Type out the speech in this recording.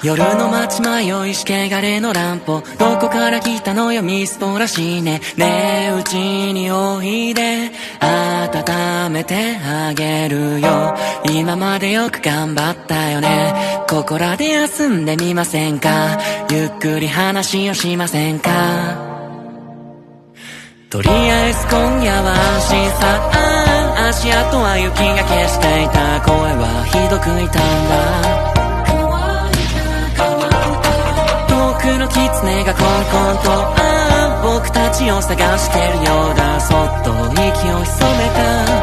夜の街迷いしけがれの乱歩、どこから来たのよミストらしいね。ねえうちにおいで温めてあげるよ。今までよく頑張ったよね。ここらで休んでみませんか。ゆっくり話をしませんか。とりあえず今夜は安心さ。足跡は雪が消していた。声はひどく痛んだ。遠くの狐がコンコンと僕たちを探してるようだ。そっと息を潜めた。